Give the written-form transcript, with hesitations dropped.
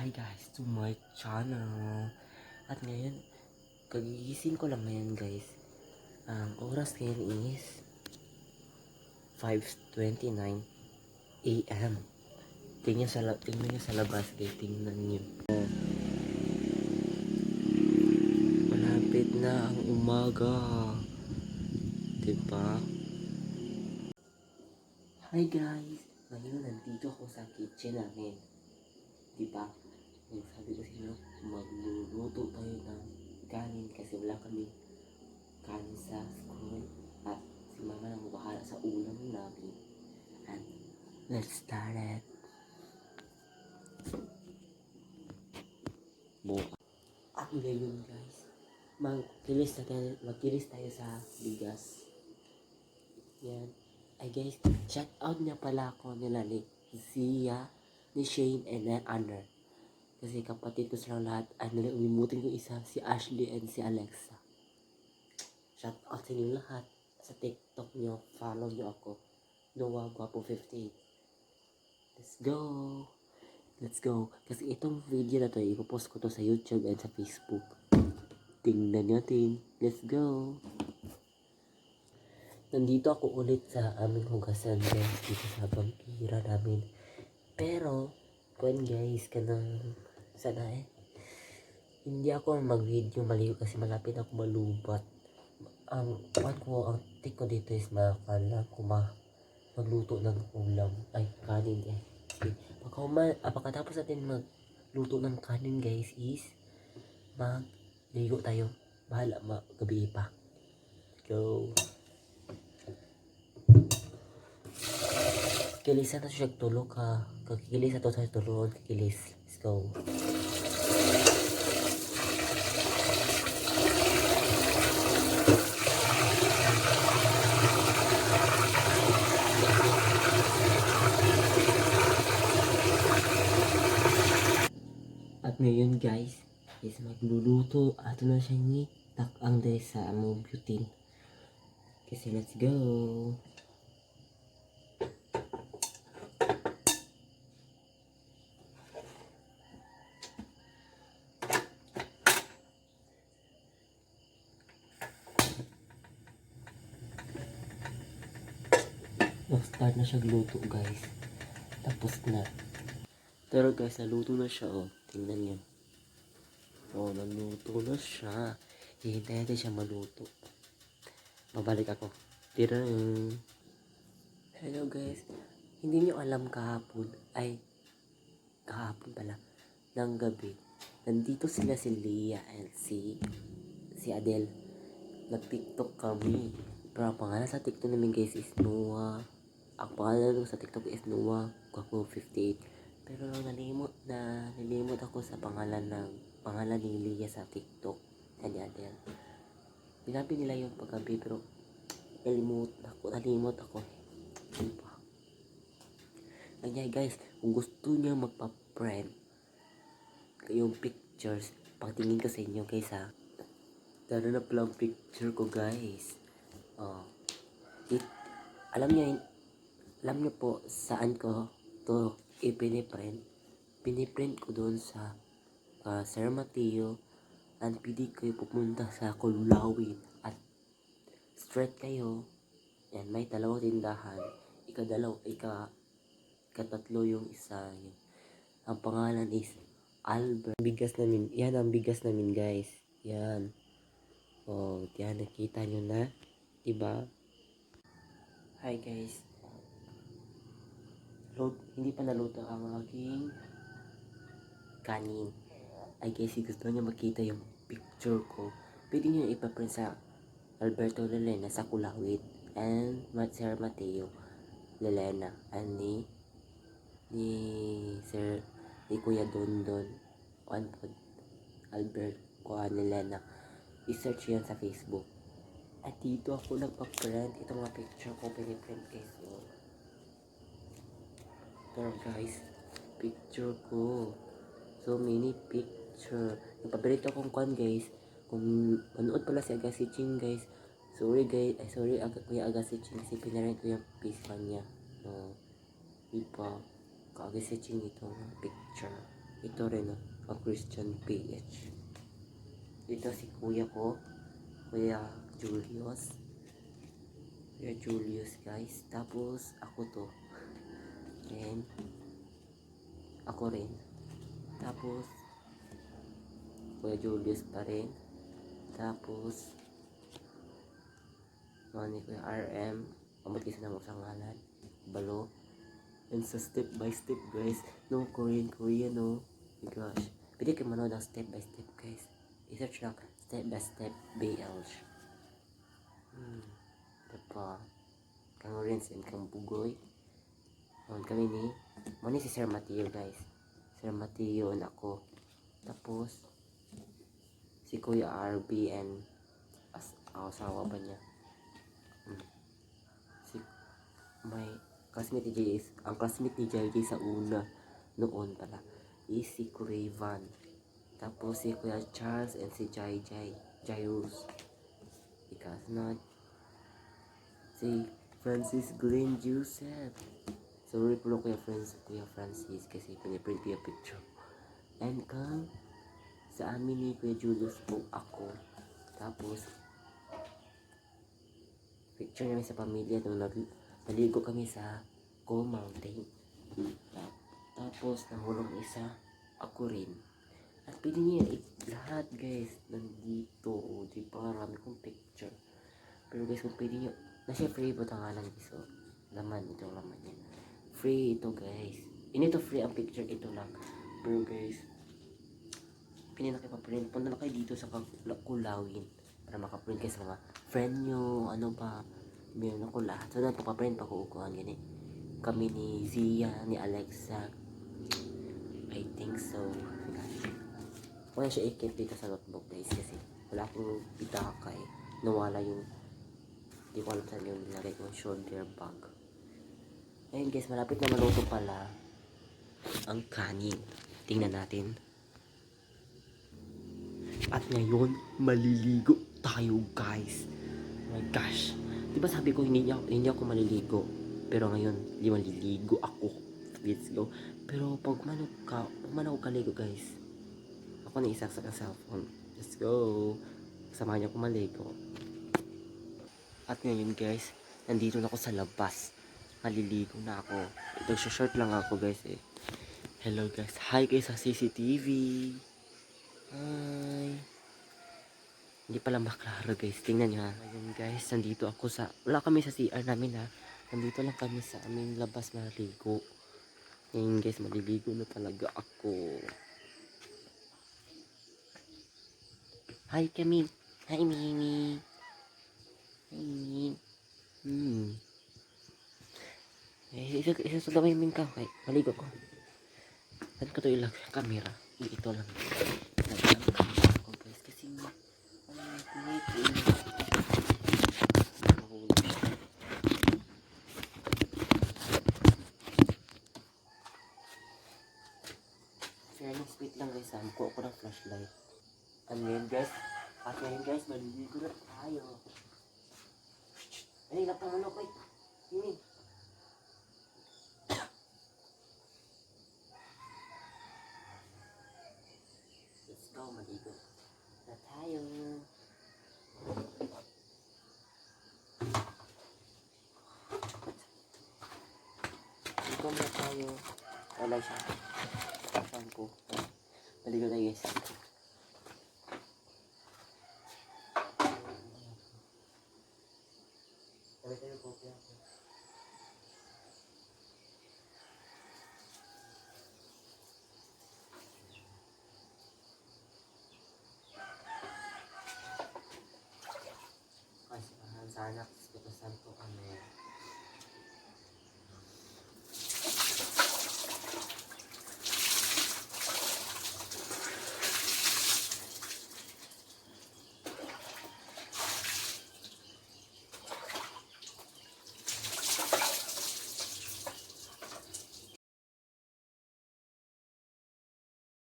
Hi guys to my channel. At ngayon, kagigising ko lang ngayon guys. Ang oras ngayon is 5:29 AM. Tingnan nyo sa labas guys, tingnan nyo. Malapit na ang umaga. Diba? Hi guys! Ngayon nandito ako sa kitchen namin. Diba? Yung sabi ko sa inyo, magluluto tayo ng kanin kasi wala kami kanin sa school at si mama nang bahala sa ulam namin. And let's start it. At ngayon guys, magkilis tayo sa bigas. Yan. Ay guys, shout out niya pala ako nila ni Zia, ni Shane, and ni Anner. Kasi kapatid ko silang lahat. Ay, nalimutin ko isa, si Ashley and si Alexa. Shout out sa inyo lahat. Sa TikTok nyo, follow nyo ako. Noah Guapo 58. Let's go! Let's go! Kasi itong video na to, ipopost ko to sa YouTube and sa Facebook. Tingnan natin. Let's go! Nandito ako ulit sa aming hugasan guys. Dito sa bangkira namin. Pero, guys, sana hindi ako mag-video maliw kasi malapit ako malubat. Ang tik ko dito is magluto ng ulam. Ay, kanin eh. Pagkatapos natin magluto ng kanin guys is magligo tayo. Bahala gabi pa. Go. Kilisan na siya tulog ha. Kakikilis na to sa tulog. Kakilis. Let's go. At ngayon guys, is magluluto. Ato na siya ni takang dahil sa among butane. Kasi let's go. Start na siya gluto guys. Tapos na. Pero guys, naluto na siya oh. Tingnan niyo. Oh, naluto na siya. Hihintay natin siya maluto. Babalik ako. Tirang. Hello guys. Hindi niyo alam kahapon pala ng gabi. Nandito sila si Leah and si Adele. Nag-TikTok kami. Pero ang pangalan sa TikTok namin guys is Noah. Ang pangalan sa TikTok is Noah Guapo 58. Pero nalimot ako sa pangalan ni Leah sa TikTok. Ni Adele. Sinabi nila yung paggabi pero nalimot ako. Diba? Kanya guys, kung gusto niyo magpa-friend yung pictures, pagtingin ko sa inyo guys ha. Tara na pala ang picture ko guys. Alam niyo po saan ko to ipiniprint. Piniprint ko doon sa Sir Mateo. And pwede kayo pupunta sa Kulawin at straight kayo. Yan, may dalawang tindahan. Ikatatlo yung isa. Yun. Ang pangalan is Albert. Bigas namin. Yan ang bigas namin guys. Yan. Oh, yan nakita nyo na. Diba? Hi guys. Hindi pa naluto ang aking kanin. Ay guys, gusto niya makita yung picture ko. Pwede nyo ipaprint sa Alberto Lelena sa Kulawit and Sir Mateo Lelena and ni Kuya Dondon Albert Kuya Lelena. I-search yan sa Facebook. At dito ako nagpa-print. Ito mga picture ko piniprint guys. Pero guys, picture ko. So many picture. Napabalito akong guys. Kung manood pala si Agassi Ching guys. Sorry guys. Sorry Kuya Agassi Ching. Kasi pinarent ko yung Facebook niya. Diba? Ka-Agassi Ching ito picture. Ito rin ang Christian PH. Ito si kuya ko, Kuya Julius. Kuya Julius guys. Tapos ako to. Then ako rin. Tapos Kuya Julius pa rin. Tapos ni Kuya RM. Amot kasi na mo sa ngalan. Balo. And sa step by step guys. No, Korean no. My gosh. Pwede kayo manood ng step by step guys. I-search lang step by step BL. Diba? Kang Rinse and kang Bugoy. Kami ni Mani si Sir Mateo guys. Sir Mateo and ako. Tapos si Kuya RB and asawa ba niya. Si may classmate ni JJ, ang classmate ni JJ sa una noon pala is si Craven. Tapos si Kuya Charles and si Jairus. Because not si Francis Glenn Joseph. Sorry po Kuya Francis kasi piniprint ko yung picture. And kang sa amin ni Kuya Julius po ako. Tapos picture namin sa pamilya nung naligo kami sa Coal Mountain. Tapos nahulong isa ako rin. At pwede niya lahat guys nandito. O diba marami kong picture. Pero guys kung pwede niyo nasa free po tangalan iso. Laman itong laman niya. Free ito guys. Hindi to free ang picture ito lang. Pero guys pwede na kayo pa-print. Punta na kayo dito sa Kulawin para makaprint kayo sa mga friend nyo, ano ba, meron ako lahat. So, na papaprint pa ko ukuhan, gani. Kami ni Zia, ni Alexa. I think so. Wala siya i-keep dito sa notebook, guys, kasi wala akong bitaka eh. Nawala yung, di ko alam saan yung nilagay kong shoulder bag. Ayun, guys, malapit na maluto pala ang kanin. Tingnan natin. At ngayon, maliligo tayo guys. Oh my gosh. Diba sabi ko hindi ako maliligo. Pero ngayon, di maliligo ako. Let's go. Pero pag manok kaligo guys. Ako na isaksak ang cellphone. Let's go. Samahan niyo ako maligo. At ngayon guys, nandito na ako sa labas. Maliligo na ako. Ito short lang ako guys eh. Hello guys. Hi guys sa CCTV. Hi. Hindi pala maklaro guys. Tingnan nyo ha. Ayun guys. Nandito ako sa... Wala kami sa CR namin ha. Nandito lang kami sa aming labas maligo. Ayun guys. Maliligo na talaga ako. Hi Kami. Hi Mimi. Hi Mimi. Isa sa damay min ka. Okay. Maligo ko. Saan ko ito ilag? Camera. Ito lang. Fairness, wait lang guys, kuha ko ng flashlight. And ngayon guys, maliligo na tayo. Ay, lapang manok, wait. Hini. Let's go, maligo na tayo. Maligo na tayo. Wala siya. Saan ko? Maligo tayo guys. Sabi tayo po kaya ako. Kasi sana ko santo kami.